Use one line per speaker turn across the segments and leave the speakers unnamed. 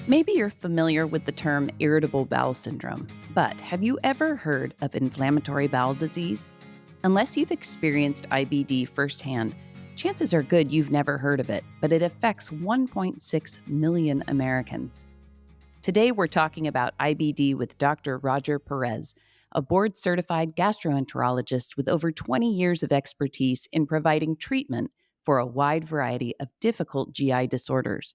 Maybe you're familiar with the term irritable bowel syndrome, but have you ever heard of inflammatory bowel disease? Unless you've experienced IBD firsthand, chances are good you've never heard of it, but it affects 1.6 million Americans. Today, we're talking about IBD with Dr. Rogelio Perez, a board-certified gastroenterologist with over 20 years of expertise in providing treatment for a wide variety of difficult GI disorders.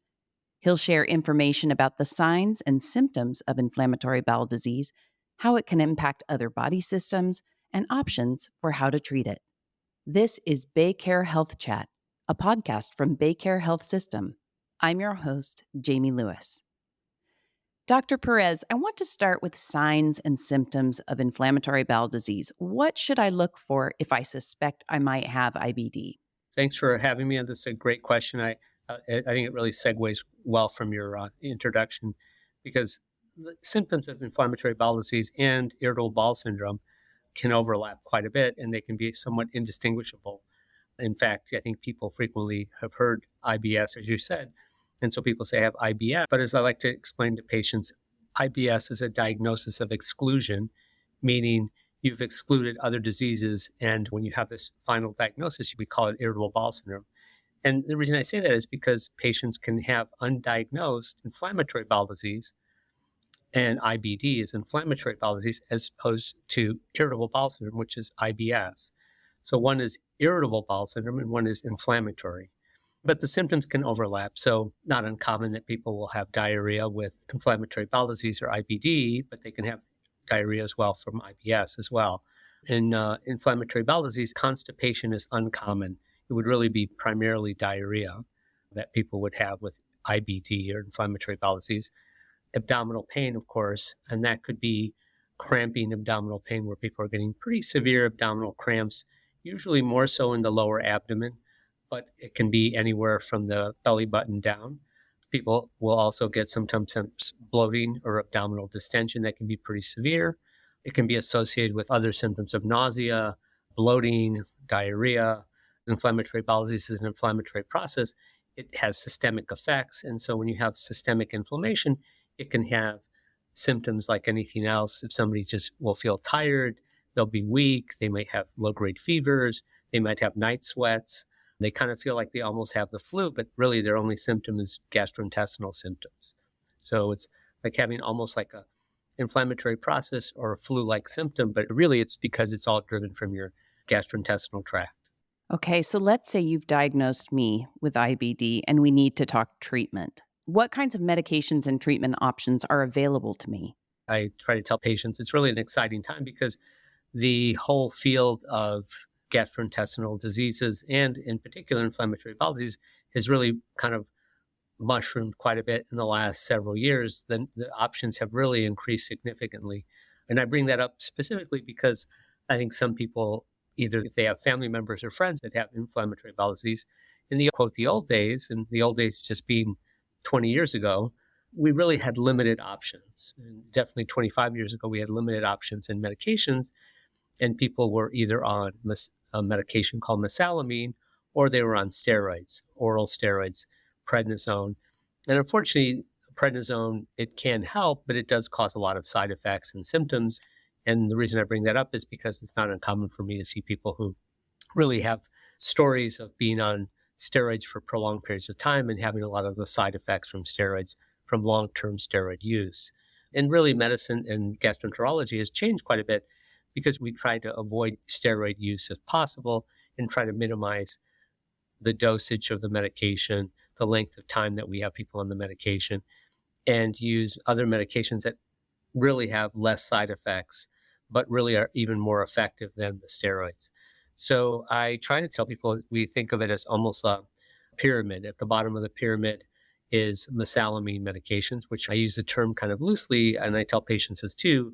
He'll share information about the signs and symptoms of inflammatory bowel disease, how it can impact other body systems, and options for how to treat it. This is Baycare Health Chat, a podcast from Baycare Health System. I'm your host, Jamie Lewis. Dr. Perez, I want to start with signs and symptoms of inflammatory bowel disease. What should I look for if I suspect I might have IBD?
Thanks for having me on. This is a great question. I think it really segues well from your introduction, because the symptoms of inflammatory bowel disease and irritable bowel syndrome can overlap quite a bit, and they can be somewhat indistinguishable. In fact, I think people frequently have heard IBS, as you said, and so people say I have IBS. But as I like to explain to patients, IBS is a diagnosis of exclusion, meaning you've excluded other diseases, and when you have this final diagnosis, we call it irritable bowel syndrome. And the reason I say that is because patients can have undiagnosed inflammatory bowel disease, and IBD is inflammatory bowel disease, as opposed to irritable bowel syndrome, which is IBS. So one is irritable bowel syndrome and one is inflammatory. But the symptoms can overlap. So not uncommon that people will have diarrhea with inflammatory bowel disease or IBD, but they can have diarrhea as well from IBS as well. In inflammatory bowel disease, constipation is uncommon. It would really be primarily diarrhea that people would have with IBD or inflammatory bowel disease. Abdominal pain, of course, and that could be cramping abdominal pain where people are getting pretty severe abdominal cramps, usually more so in the lower abdomen, but it can be anywhere from the belly button down. People will also get sometimes bloating or abdominal distension that can be pretty severe. It can be associated with other symptoms of nausea, bloating, diarrhea. Inflammatory bowel disease is an inflammatory process. It has systemic effects. And so when you have systemic inflammation, it can have symptoms like anything else. If somebody just will feel tired, they'll be weak, they might have low-grade fevers, they might have night sweats. They kind of feel like they almost have the flu, but really their only symptom is gastrointestinal symptoms. So it's like having almost like a inflammatory process or a flu-like symptom, but really it's because it's all driven from your gastrointestinal tract.
Okay, so let's say you've diagnosed me with IBD and we need to talk treatment. What kinds of medications and treatment options are available to me?
I try to tell patients it's really an exciting time because the whole field of gastrointestinal diseases and in particular inflammatory bowel disease has really kind of mushroomed quite a bit in the last several years. The options have really increased significantly. And I bring that up specifically because I think some people, either if they have family members or friends that have inflammatory bowel disease, in the quote, the old days, and the old days just being 20 years ago, we really had limited options. And definitely 25 years ago, we had limited options in medications, and people were either on a medication called mesalamine, or they were on steroids, oral steroids, prednisone. And unfortunately, prednisone, it can help, but it does cause a lot of side effects and symptoms. And the reason I bring that up is because it's not uncommon for me to see people who really have stories of being on steroids for prolonged periods of time and having a lot of the side effects from steroids from long-term steroid use. And really medicine and gastroenterology has changed quite a bit because we try to avoid steroid use if possible and try to minimize the dosage of the medication, the length of time that we have people on the medication, and use other medications that really have less side effects, but really are even more effective than the steroids. So I try to tell people we think of it as almost a pyramid. At the bottom of the pyramid is mesalamine medications, which I use the term kind of loosely, and I tell patients as too,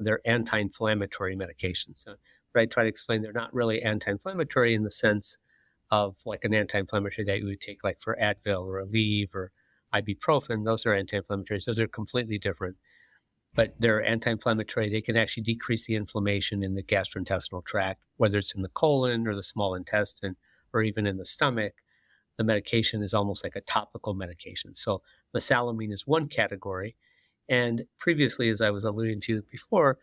they're anti-inflammatory medications. So, but I try to explain they're not really anti-inflammatory in the sense of like an anti-inflammatory that you would take like for Advil or Aleve or ibuprofen. Those are anti-inflammatories. Those are completely different. But they're anti-inflammatory. They can actually decrease the inflammation in the gastrointestinal tract, whether it's in the colon or the small intestine or even in the stomach. the medication is almost like a topical medication. So mesalamine is one category. And previously, as I was alluding to before,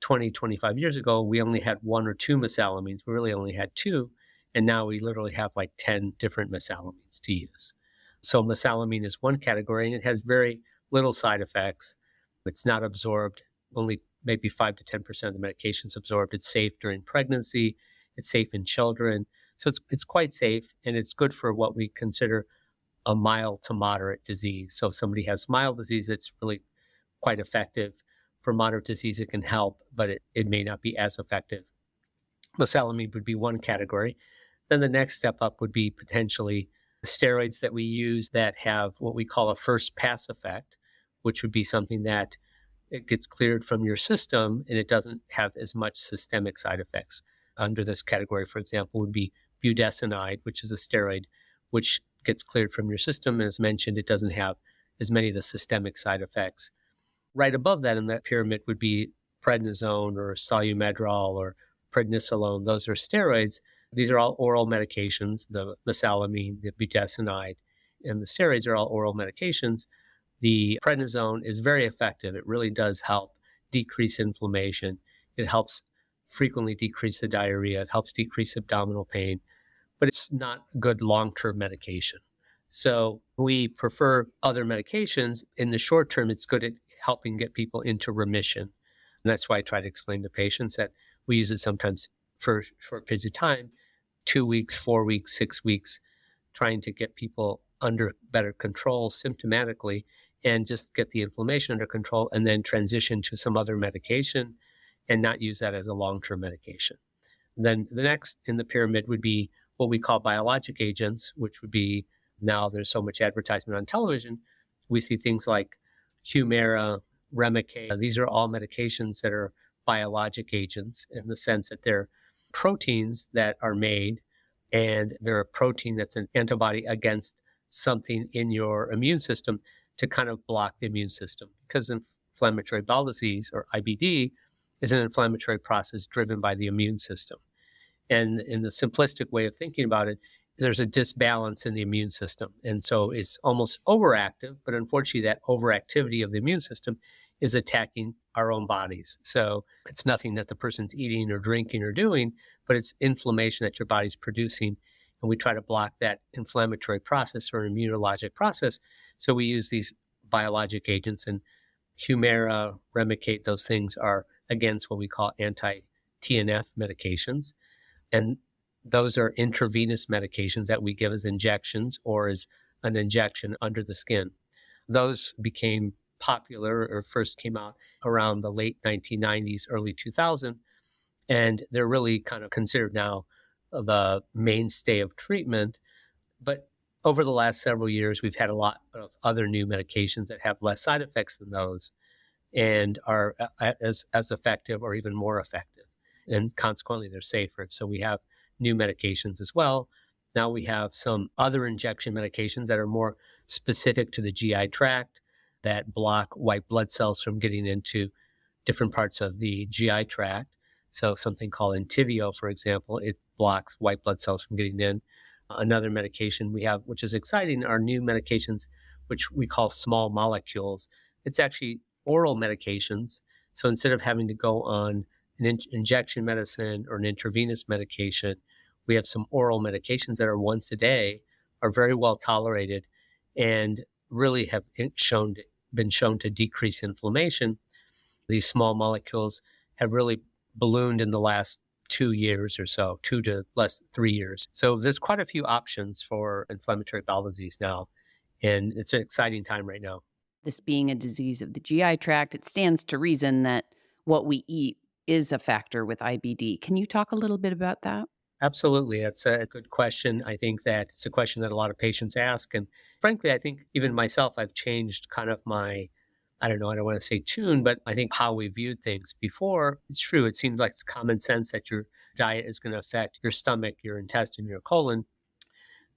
20, 25 years ago, we only had one or two mesalamines. We really only had two. And now we literally have like 10 different mesalamines to use. So mesalamine is one category, and it has very little side effects. It's not absorbed, only maybe 5 to 10% of the medication is absorbed. It's safe during pregnancy. It's safe in children. So it's quite safe, and it's good for what we consider a mild to moderate disease. So if somebody has mild disease, it's really quite effective. For moderate disease, it can help, but it may not be as effective. Mesalamine would be one category. Then the next step up would be potentially steroids that we use that have what we call a first pass effect, which would be something that it gets cleared from your system and it doesn't have as much systemic side effects. Under this category, for example, would be budesonide, which is a steroid which gets cleared from your system. And as mentioned, it doesn't have as many of the systemic side effects. Right above that in that pyramid would be prednisone or solumedrol or prednisolone. Those are steroids. These are all oral medications. The mesalamine, the budesonide, and the steroids are all oral medications. The prednisone is very effective. It really does help decrease inflammation. It helps frequently decrease the diarrhea. It helps decrease abdominal pain, but it's not good long-term medication. So we prefer other medications. In the short term, it's good at helping get people into remission. And that's why I try to explain to patients that we use it sometimes for short periods of time, 2 weeks, 4 weeks, 6 weeks, trying to get people under better control symptomatically and just get the inflammation under control and then transition to some other medication and not use that as a long-term medication. Then the next in the pyramid would be what we call biologic agents, which would be, now there's so much advertisement on television, we see things like Humira, Remicade. These are all medications that are biologic agents in the sense that they're proteins that are made, and they're a protein that's an antibody against something in your immune system to kind of block the immune system. Because inflammatory bowel disease, or IBD, is an inflammatory process driven by the immune system. And in the simplistic way of thinking about it, there's a disbalance in the immune system. And so it's almost overactive, but unfortunately that overactivity of the immune system is attacking our own bodies. So it's nothing that the person's eating or drinking or doing, but it's inflammation that your body's producing. And we try to block that inflammatory process or immunologic process. So we use these biologic agents, and Humira, Remicade, those things are against what we call anti-TNF medications. And those are intravenous medications that we give as injections or as an injection under the skin. Those became popular or first came out around the late 1990s, early 2000, and they're really kind of considered now the mainstay of treatment. But over the last several years, we've had a lot of other new medications that have less side effects than those and are as effective or even more effective. And consequently, they're safer. So we have new medications as well. Now we have some other injection medications that are more specific to the GI tract that block white blood cells from getting into different parts of the GI tract. So something called Entyvio, for example, it blocks white blood cells from getting in. Another medication we have, which is exciting, are new medications, which we call small molecules. It's actually oral medications. So instead of having to go on an injection medicine or an intravenous medication, we have some oral medications that are once a day, are very well tolerated, and really have been shown to decrease inflammation. These small molecules have really ballooned in the last 2 years or so, 2 to less 3 years. So there's quite a few options for inflammatory bowel disease now, and it's an exciting time right now.
This being a disease of the GI tract, it stands to reason that what we eat is a factor with IBD. Can you talk a little bit about that?
Absolutely. That's a good question. I think that it's a question that a lot of patients ask. And frankly, I think even myself, I've changed kind of my, I don't know, I don't want to say tune, but I think how we viewed things before. It's true. It seems like it's common sense that your diet is going to affect your stomach, your intestine, your colon.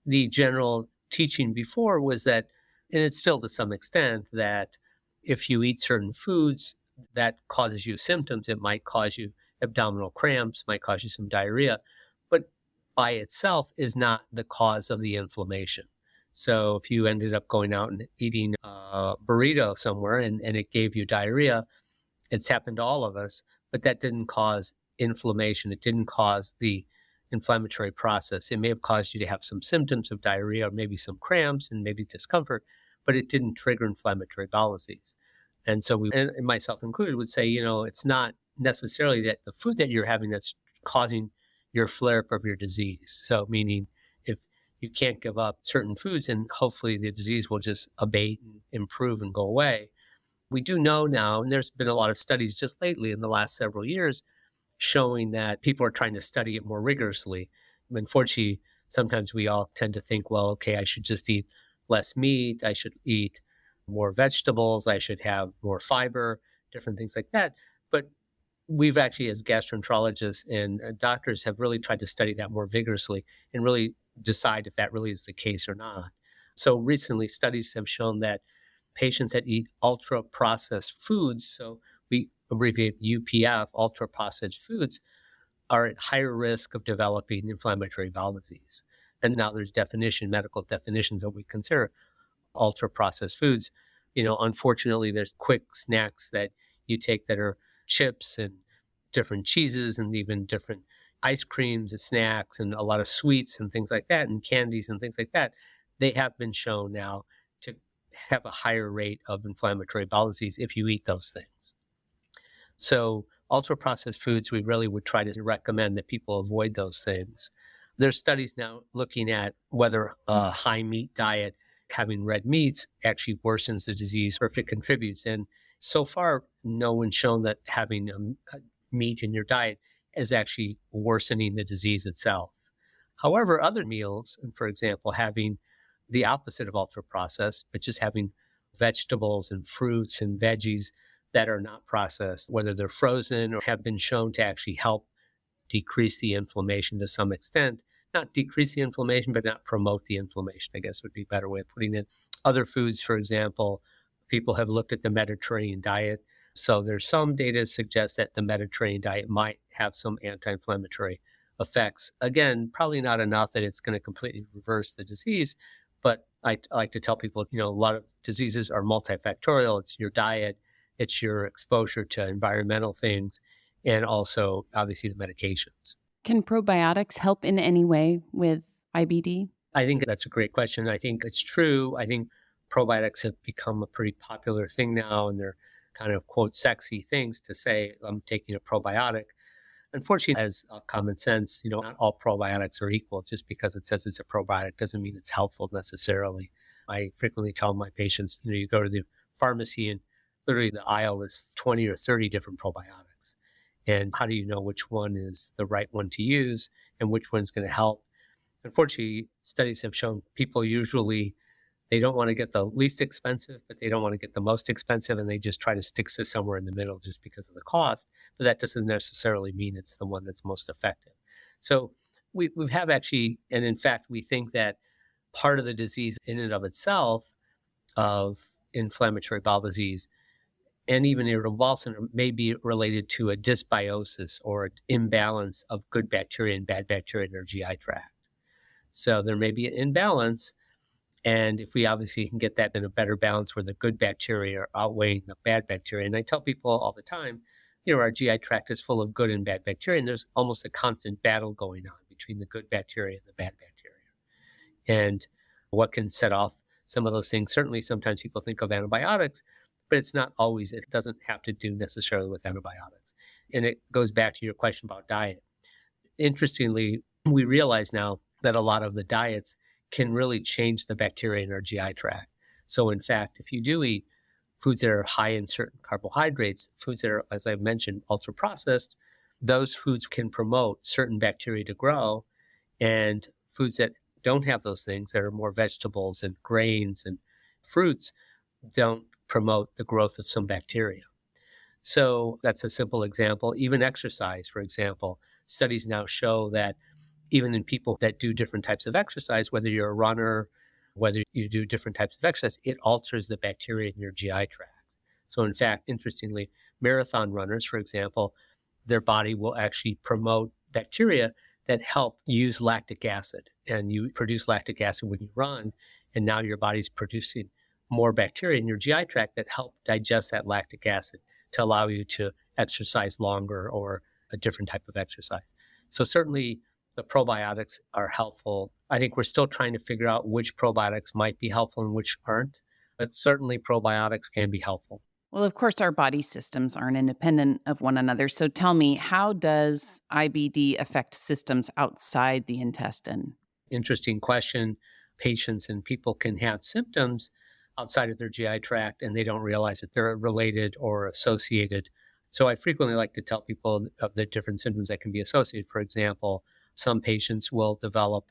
The general teaching before was that, and it's still to some extent, that if you eat certain foods that causes you symptoms, it might cause you abdominal cramps, might cause you some diarrhea. But by itself is not the cause of the inflammation. So if you ended up going out and eating a burrito somewhere and it gave you diarrhea, it's happened to all of us, but that didn't cause inflammation. It didn't cause the inflammatory process. It may have caused you to have some symptoms of diarrhea or maybe some cramps and maybe discomfort, but it didn't trigger inflammatory bowel disease. And so we, and myself included, would say, it's not necessarily that the food that you're having that's causing your flare up of your disease. So meaning if you can't give up certain foods and hopefully the disease will just abate and improve and go away. We do know now, and there's been a lot of studies just lately in the last several years showing that people are trying to study it more rigorously. Unfortunately, sometimes we all tend to think, well, okay, I should just eat less meat. I should eat more vegetables. I should have more fiber, different things like that. But we've actually, as gastroenterologists and doctors, have really tried to study that more vigorously and really decide if that really is the case or not. So recently, studies have shown that patients that eat ultra processed foods, so we abbreviate UPF, ultra processed foods, are at higher risk of developing inflammatory bowel disease. And now there's medical definitions that we consider ultra processed foods. Unfortunately, there's quick snacks that you take that are chips and different cheeses and even different ice creams and snacks and a lot of sweets and things like that and candies and things like that. They have been shown now to have a higher rate of inflammatory bowel disease if you eat those things. So ultra processed foods, we really would try to recommend that people avoid those things. There's studies now looking at whether a high meat diet, having red meats, actually worsens the disease or if it contributes. And so far, no one's shown that having meat in your diet is actually worsening the disease itself. However, other meals, and for example, having the opposite of ultra processed, but just having vegetables and fruits and veggies that are not processed, whether they're frozen or have been shown to actually help decrease the inflammation to some extent. Not decrease the inflammation, but not promote the inflammation, I guess would be a better way of putting it. Other foods, for example, people have looked at the Mediterranean diet. So there's some data to suggest that the Mediterranean diet might have some anti-inflammatory effects. Again, probably not enough that it's going to completely reverse the disease. But I like to tell people, a lot of diseases are multifactorial. It's your diet, it's your exposure to environmental things, and also, obviously, the medications.
Can probiotics help in any way with IBD?
I think that's a great question. I think it's true. I think probiotics have become a pretty popular thing now, and they're kind of, quote, sexy things to say, I'm taking a probiotic. Unfortunately, as common sense, not all probiotics are equal. Just because it says it's a probiotic doesn't mean it's helpful necessarily. I frequently tell my patients, you go to the pharmacy and literally the aisle is 20 or 30 different probiotics. And how do you know which one is the right one to use and which one's going to help? Unfortunately, studies have shown people usually, they don't want to get the least expensive, but they don't want to get the most expensive, and they just try to stick to somewhere in the middle just because of the cost. But that doesn't necessarily mean it's the one that's most effective. So we have actually, and in fact, we think that part of the disease in and of itself of inflammatory bowel disease and even irritable bowel syndrome may be related to a dysbiosis or an imbalance of good bacteria and bad bacteria in our GI tract. So there may be an imbalance. And if we obviously can get that in a better balance where the good bacteria are outweighing the bad bacteria. And I tell people all the time, our GI tract is full of good and bad bacteria, and there's almost a constant battle going on between the good bacteria and the bad bacteria. And what can set off some of those things? Certainly, sometimes people think of antibiotics, but it's not always. It doesn't have to do necessarily with antibiotics. And it goes back to your question about diet. Interestingly, we realize now that a lot of the diets can really change the bacteria in our GI tract. So in fact, if you do eat foods that are high in certain carbohydrates, foods that are, as I've mentioned, ultra processed, those foods can promote certain bacteria to grow. And foods that don't have those things, that are more vegetables and grains and fruits, don't promote the growth of some bacteria. So that's a simple example. Even exercise, for example, studies now show that even in people that do different types of exercise, whether you're a runner, whether you do different types of exercise, it alters the bacteria in your GI tract. So in fact, interestingly, marathon runners, for example, their body will actually promote bacteria that help use lactic acid. And you produce lactic acid when you run, and now your body's producing more bacteria in your GI tract that help digest that lactic acid to allow you to exercise longer or a different type of exercise. So certainly the probiotics are helpful. I think we're still trying to figure out which probiotics might be helpful and which aren't, but certainly probiotics can be helpful.
Well, of course, our body systems aren't independent of one another. So tell me, how does IBD affect systems outside the intestine?
Interesting question. Patients and people can have symptoms outside of their GI tract and they don't realize that they're related or associated. So I frequently like to tell people of the different symptoms that can be associated. For example, some patients will develop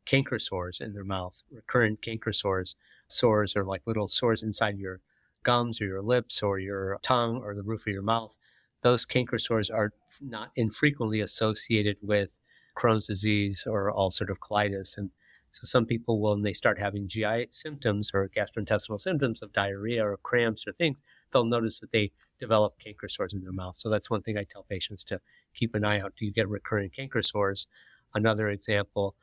canker sores in their mouth, recurrent canker sores. Sores are like little sores inside your gums or your lips or your tongue or the roof of your mouth. Those canker sores are not infrequently associated with Crohn's disease or ulcerative colitis. And so some people will, when they start having GI symptoms or gastrointestinal symptoms of diarrhea or cramps or things, they'll notice that they develop canker sores in their mouth. So that's one thing I tell patients to keep an eye out. Do you get recurrent canker sores? Another example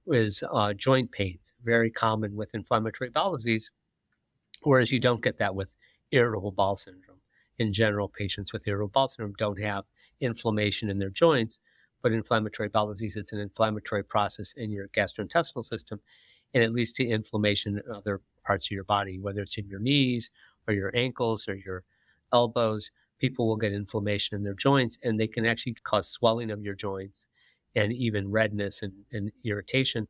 is joint pains, very common with inflammatory bowel disease, whereas you don't get that with irritable bowel syndrome. In general, patients with irritable bowel syndrome don't have inflammation in their joints, but inflammatory bowel disease, it's an inflammatory process in your gastrointestinal system, and it leads to inflammation in other parts of your body, whether it's in your knees or your ankles or your elbows. People will get inflammation in their joints, and they can actually cause swelling of your joints and even redness and irritation.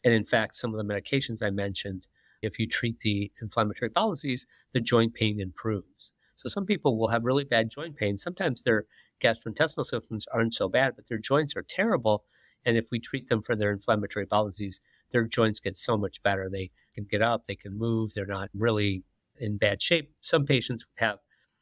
And in fact, some of the medications I mentioned, if you treat the inflammatory bowel disease, the joint pain improves. So some people will have really bad joint pain. Sometimes their gastrointestinal symptoms aren't so bad, but their joints are terrible. And if we treat them for their inflammatory bowel disease, their joints get so much better. They can get up, they can move, they're not really in bad shape. Some patients have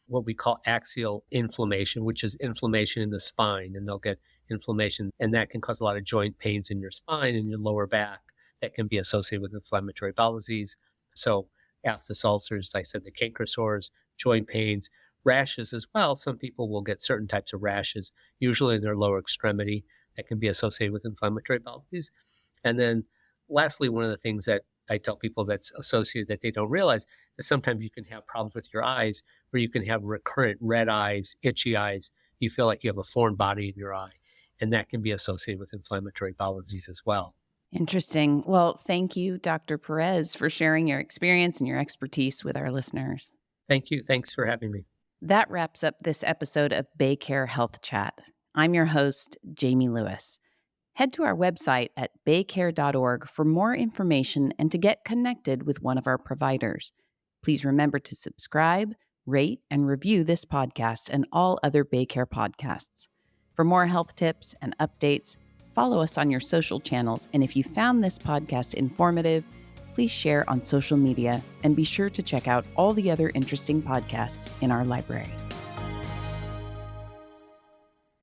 what we call axial inflammation, which is inflammation in the spine, and they'll get inflammation, and that can cause a lot of joint pains in your spine and your lower back that can be associated with inflammatory bowel disease. So aphthous ulcers, like I said, the canker sores, joint pains, rashes as well. Some people will get certain types of rashes, usually in their lower extremity, that can be associated with inflammatory bowel disease. And then lastly, one of the things that I tell people that's associated that they don't realize is sometimes you can have problems with your eyes where you can have recurrent red eyes, itchy eyes. You feel like you have a foreign body in your eye, and that can be associated with inflammatory bowel disease as well.
Interesting. Well, thank you, Dr. Perez, for sharing your experience and your expertise with our listeners.
Thank you. Thanks for having me.
That wraps up this episode of Baycare Health Chat. I'm your host, Jamie Lewis. Head to our website at baycare.org for more information and to get connected with one of our providers. Please remember to subscribe, rate, and review this podcast and all other Baycare podcasts. For more health tips and updates, follow us on your social channels. And if you found this podcast informative, please share on social media and be sure to check out all the other interesting podcasts in our library.